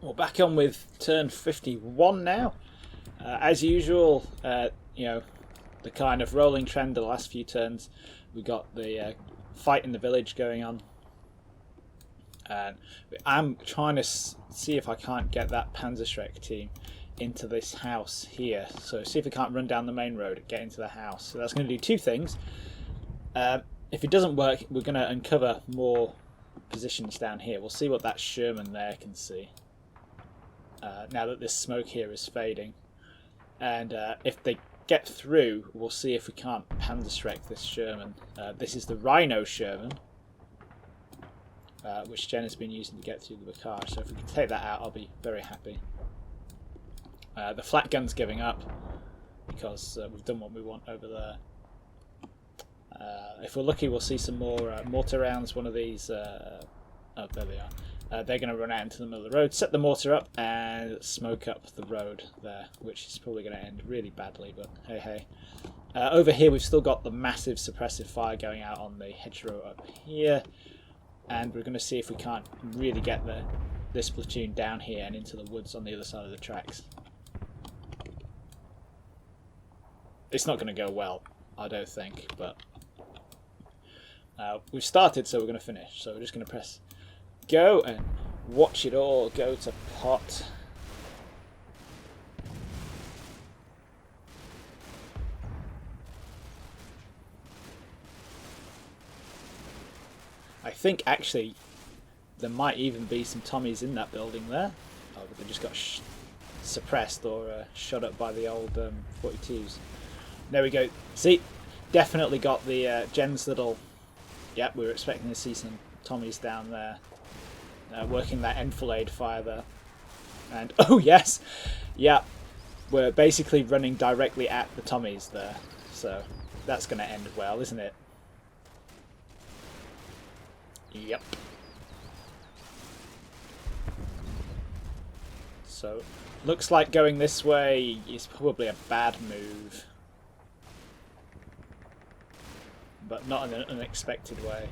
We're back on with turn 51 now. As usual, you know, the kind of rolling trend of the last few turns. We got the fight in the village going on. And I'm trying to see if I can't get that Panzerschreck team into this house here. So see if we can't run down the main road and get into the house. So that's going to do two things. If it doesn't work, we're going to uncover more positions down here. We'll see what that Sherman there can see. Now that this smoke here is fading. And if they get through, we'll see if we can't Panzerschreck this Sherman. This is the Rhino Sherman, which Jen has been using to get through the Bocage. So if we can take that out, I'll be very happy. The flat gun's giving up because we've done what we want over there. If we're lucky, we'll see some more mortar rounds. One of these... oh, there they are. They're going to run out into the middle of the road, set the mortar up, and smoke up the road there, which is probably going to end really badly, but hey hey. Over here we've still got the massive suppressive fire going out on the hedgerow up here, and we're going to see if we can't really get this platoon down here and into the woods on the other side of the tracks. It's not going to go well, I don't think, but we've started, so we're going to finish. So we're just going to press go and watch it all go to pot. I think actually there might even be some Tommies in that building there. Oh, but they just got suppressed or shot up by the old 42s. There we go. See, definitely got the Jen's little... Yep, we were expecting to see some Tommies down there. Working that enfilade fire there. And, oh yes! Yeah, we're basically running directly at the Tommies there. So, that's going to end well, isn't it? Yep. So, looks like going this way is probably a bad move. But not in an unexpected way.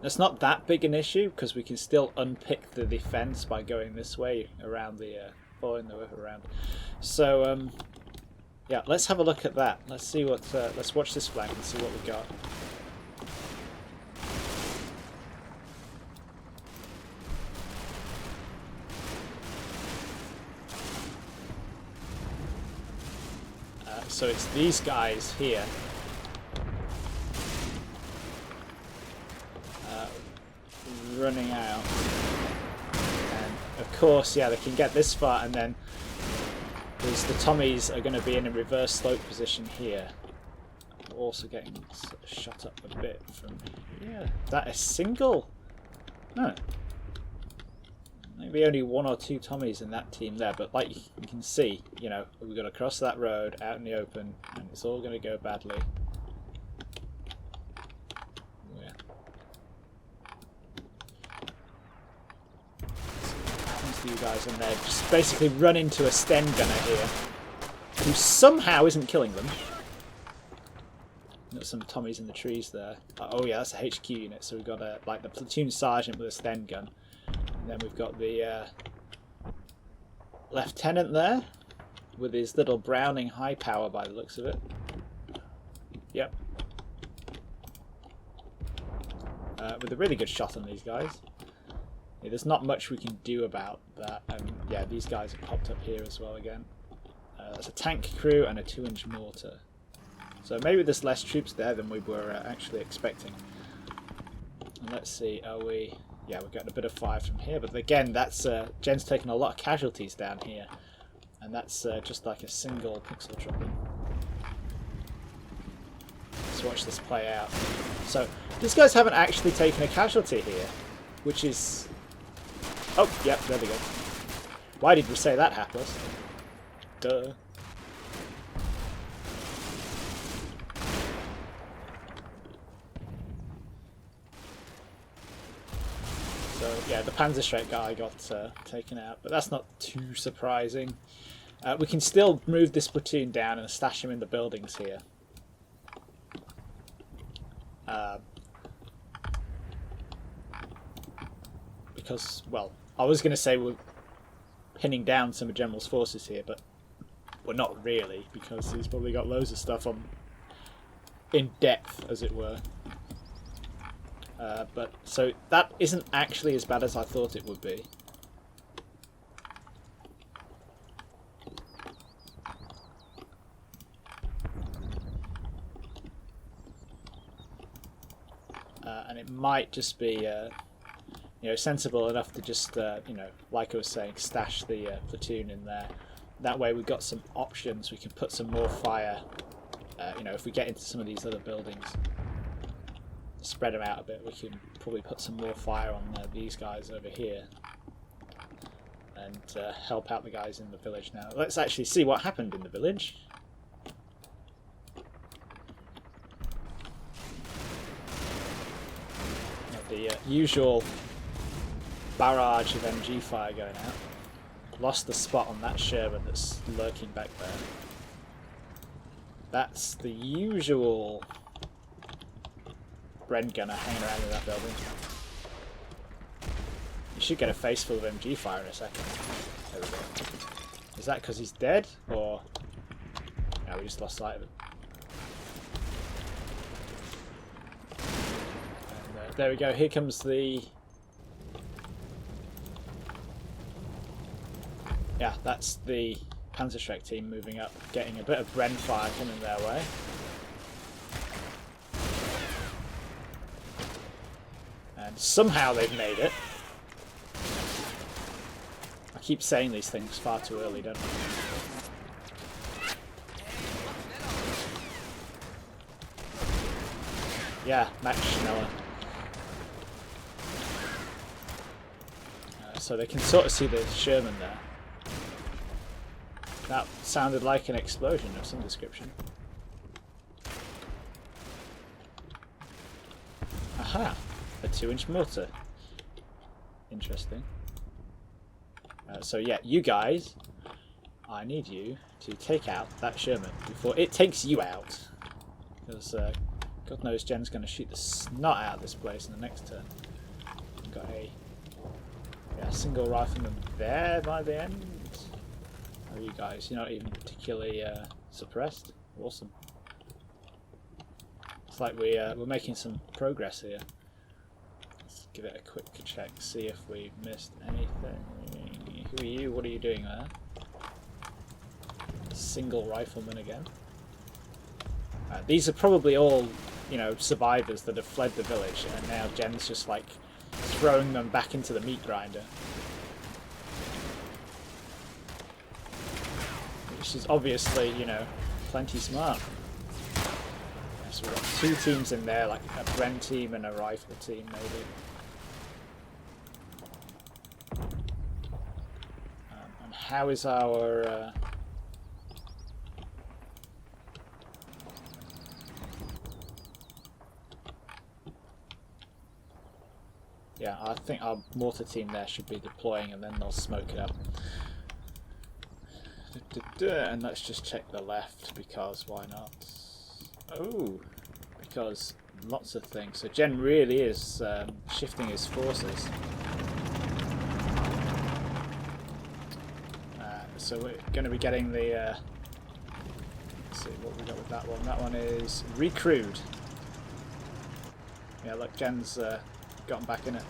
It's not that big an issue because we can still unpick the defense by going this way around the following the river around. So yeah, let's have a look at that. Let's see what. Let's watch this flank and see what we got. So it's these guys here. Running out, and of course, yeah, they can get this far, and then there's the Tommies are going to be in a reverse slope position here. We're also getting sort of shot up a bit from here. That is single? No, maybe only one or two Tommies in that team there, but like you can see, you know, we've got to cross that road out in the open, and it's all going to go badly. You guys in there just basically run into a Sten gunner here who somehow isn't killing them. Got some Tommies in the trees there. Oh yeah, that's a HQ unit, so we've got like the platoon sergeant with a Sten gun, and then we've got the lieutenant there with his little Browning high power by the looks of it. Yep. With a really good shot on these guys. Yeah, there's not much we can do about that, and yeah, these guys have popped up here as well again. There's a tank crew and a 2-inch mortar. So maybe there's less troops there than we were actually expecting. And let's see, are we... Yeah, we're getting a bit of fire from here, but again, that's Jen's taken a lot of casualties down here, and that's just like a single pixel dropping. Let's watch this play out. So, these guys haven't actually taken a casualty here, which is... Oh, yep, there we go. Why did we say that, hapless? Duh. So, yeah, the Panzerschreck guy got taken out, but that's not too surprising. We can still move this platoon down and stash him in the buildings here. because, well, I was going to say we're pinning down some of General's forces here, but we're not really, because he's probably got loads of stuff on in depth, as it were. But so that isn't actually as bad as I thought it would be. And it might just be, you know, sensible enough to just, you know, like I was saying, stash the platoon in there. That way we've got some options. We can put some more fire. You know, if we get into some of these other buildings, spread them out a bit, we can probably put some more fire on these guys over here and help out the guys in the village. Now let's actually see what happened in the village. The usual barrage of MG fire going out. Lost the spot on that Sherman that's lurking back there. That's the usual Bren gunner hanging around in that building. You should get a face full of MG fire in a second. There we go. Is that because he's dead, or... No, we just lost sight of it. And, there we go, here comes the... Yeah, that's the Panzerschreck team moving up, getting a bit of Bren fire coming their way. And somehow they've made it. I keep saying these things far too early, don't I? Yeah, Max Schneller. So they can sort of see the Sherman there. That sounded like an explosion of some description. Aha! A 2-inch mortar. Interesting. So yeah, you guys, I need you to take out that Sherman before it takes you out. Because God knows Jen's going to shoot the snot out of this place in the next turn. We've got a single rifleman there by the end. How are you guys? You're not even particularly suppressed. Awesome. It's like we're making some progress here. Let's give it a quick check, see if we missed anything. Who are you? What are you doing there? Single rifleman again. These are probably all, you know, survivors that have fled the village, and now Jen's just like throwing them back into the meat grinder. Which is obviously, you know, plenty smart. So we've got 2 teams in there, like a Bren team and a rifle team, maybe. And how is our... Yeah, I think our mortar team there should be deploying, and then they'll smoke it up. And let's just check the left, because why not? Oh, because lots of things. So Jen really is shifting his forces. So we're going to be getting the... let's see what we got with that one. That one is recrewed. Yeah, look, Jen's gotten back in it.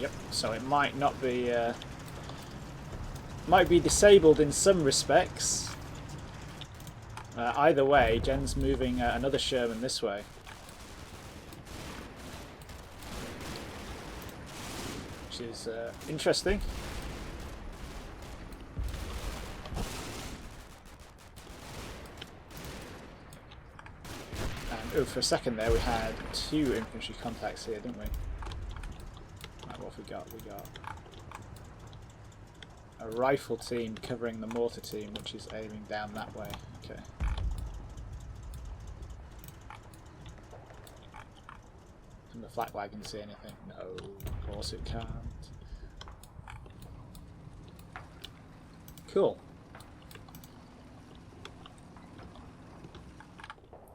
Yep, so it might not be... might be disabled in some respects. Either way, Jen's moving another Sherman this way. Which is interesting. And oh, for a second there we had 2 infantry contacts here, didn't we? Right, what have we got? We got a rifle team covering the mortar team, which is aiming down that way. Okay. Can the flak wagon see anything? No, of course it can't. Cool.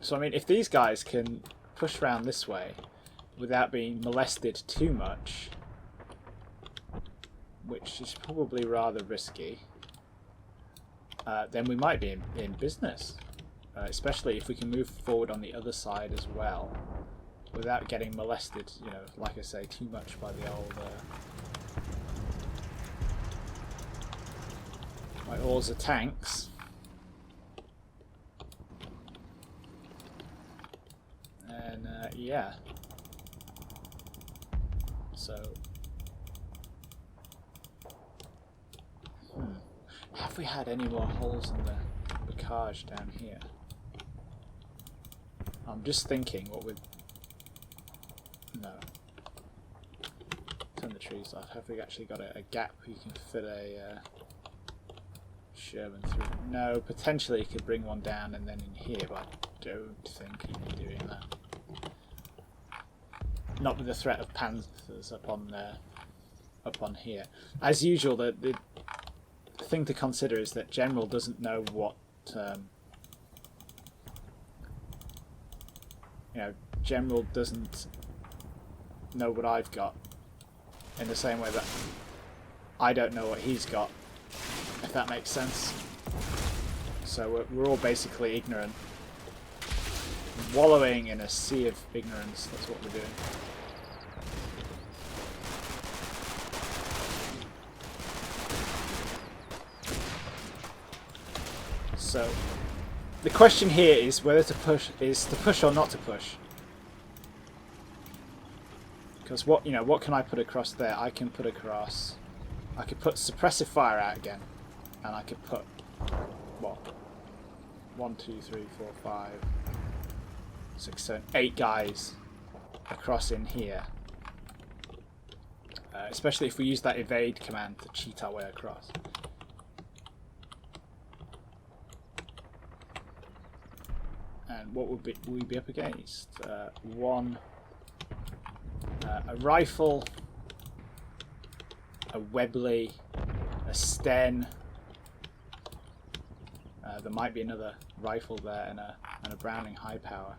So I mean, if these guys can push around this way without being molested too much, which is probably rather risky, then we might be in business. Especially if we can move forward on the other side as well, without getting molested, you know, like I say, too much by the old by all the tanks. And yeah, so have we had any more holes in the Bocage down here? I'm just thinking what would... No. Turn the trees off. Have we actually got a gap you can fit a Sherman through? No, potentially you could bring one down and then in here, but I don't think you'd be doing that. Not with the threat of panthers up on here. As usual, the thing to consider is that General doesn't know what... you know, General doesn't know what I've got, in the same way that I don't know what he's got, if that makes sense. So we're all basically ignorant, wallowing in a sea of ignorance. That's what we're doing. So the question here is whether to push or not to push. Because what can I put across there? I can put suppressive fire out again, and I could put what? 1, 2, 3, 4, 5, 6, 7, 8 guys across in here. Especially if we use that evade command to cheat our way across. And what would we be up against? A rifle, a Webley, a Sten. There might be another rifle there and a Browning high power.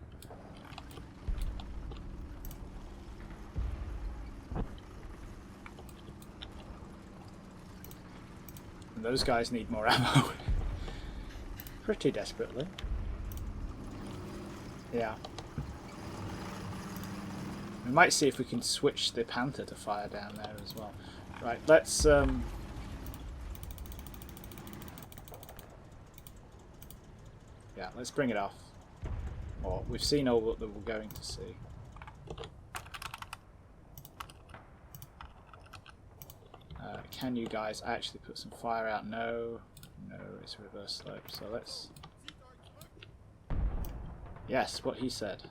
And those guys need more ammo. Pretty desperately. Yeah. We might see if we can switch the Panther to fire down there as well. Right, let's yeah, let's bring it off. Or we've seen all that we're going to see. Can you guys actually put some fire out? No, it's reverse slope. So let's... Yes, what he said.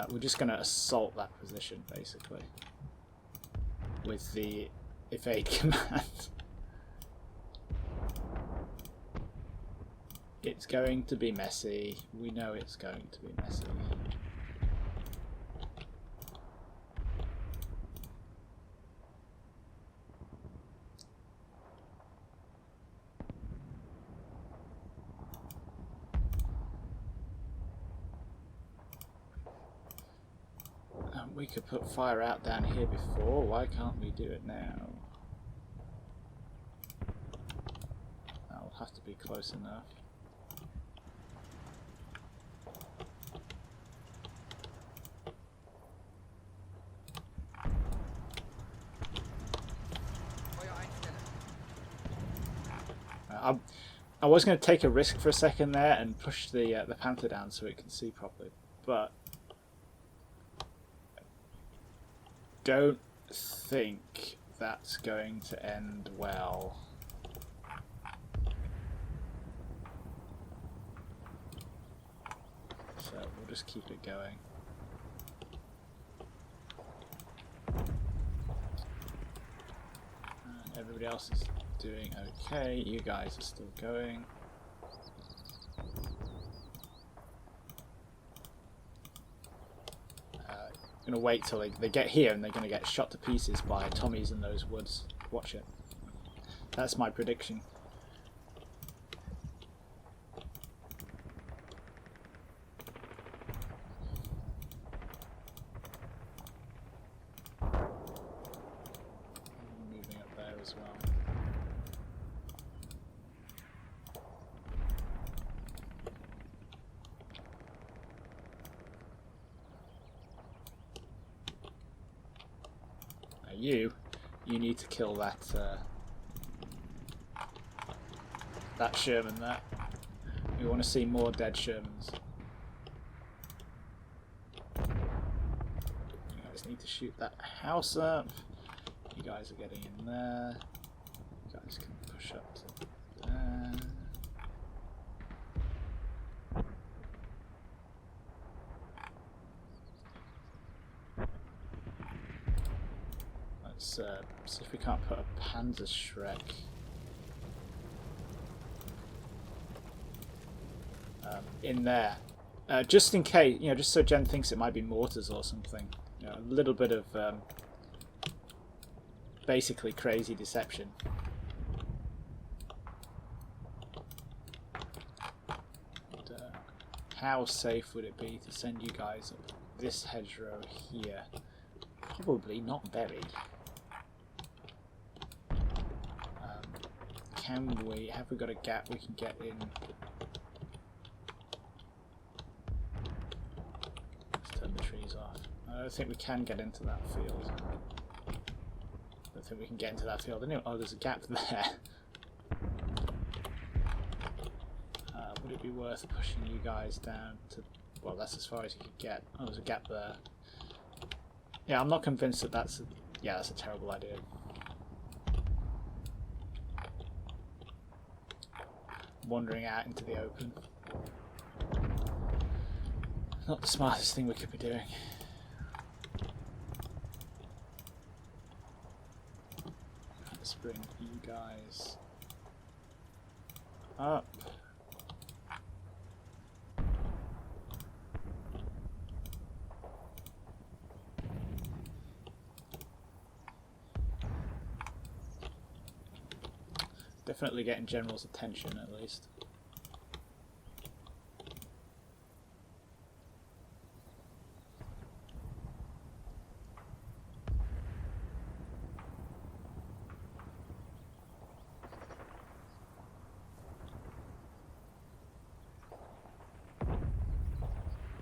We're just going to assault that position, basically, with the evade command. It's going to be messy. We know it's going to be messy. We could put fire out down here before. Why can't we do it now? That'll have to be close enough. I was going to take a risk for a second there and push the Panther down so it can see properly, but don't think that's going to end well. So we'll just keep it going. And everybody else is doing okay. You guys are still going. Gonna wait till they get here and they're gonna get shot to pieces by Tommies in those woods. Watch it. That's my prediction. you need to kill that that Sherman there. We want to see more dead Shermans. You guys need to shoot that house up. You guys are getting in there. You guys can push up to there. Let's see if we can't put a Panzerschreck in there, just in case, you know, just so Jen thinks it might be mortars or something. You know, a little bit of basically crazy deception. And, how safe would it be to send you guys up this hedgerow here? Probably not very. Have we got a gap we can get in? Let's turn the trees off. I don't think we can get into that field. I don't think we can get into that field anyway. Oh, there's a gap there. Would it be worth pushing you guys down to... Well, that's as far as you could get. Oh, there's a gap there. Yeah, I'm not convinced that that's... Yeah, that's a terrible idea. Wandering out into the open. Not the smartest thing we could be doing. Let's bring you guys up. Definitely getting General's attention, at least.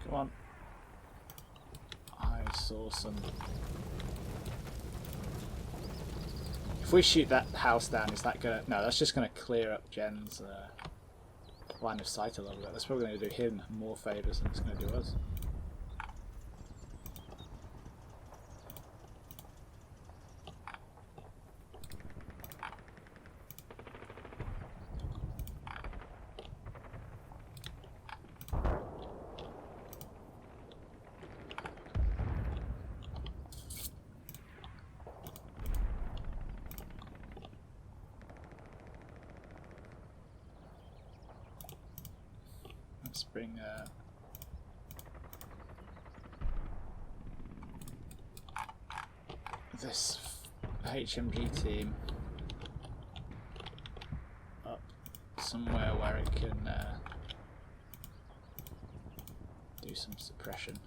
Come on. I saw some... If we shoot that house down, is that gonna... No, that's just gonna clear up Jen's line of sight a little bit. That's probably gonna do him more favours than it's gonna do us. Let's bring this HMG team up somewhere where it can do some suppression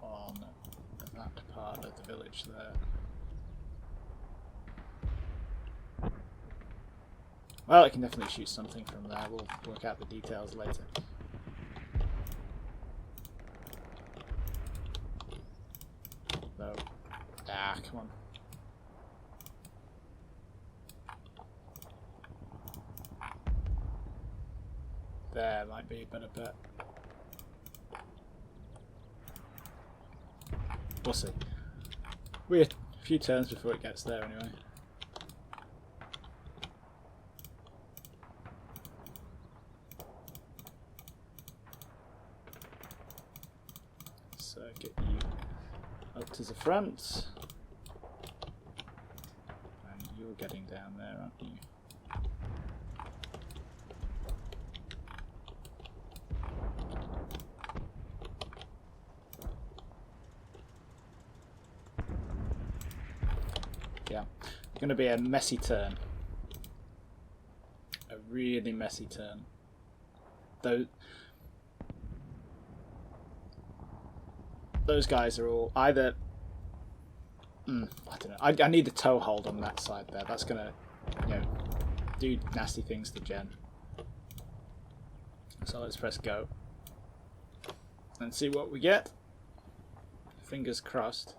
on that part of the village there. Well, it can definitely shoot something from there. We'll work out the details later. No. Ah, come on. There might be a better bet. We'll see. We're a few turns before it gets there anyway. So get you up to the front. And you're getting down there, aren't you? Yeah, it's going to be a messy turn. A really messy turn. Those guys are all either... I don't know. I need the toe hold on that side there. That's going to, you know, do nasty things to Jen. So let's press go. And see what we get. Fingers crossed.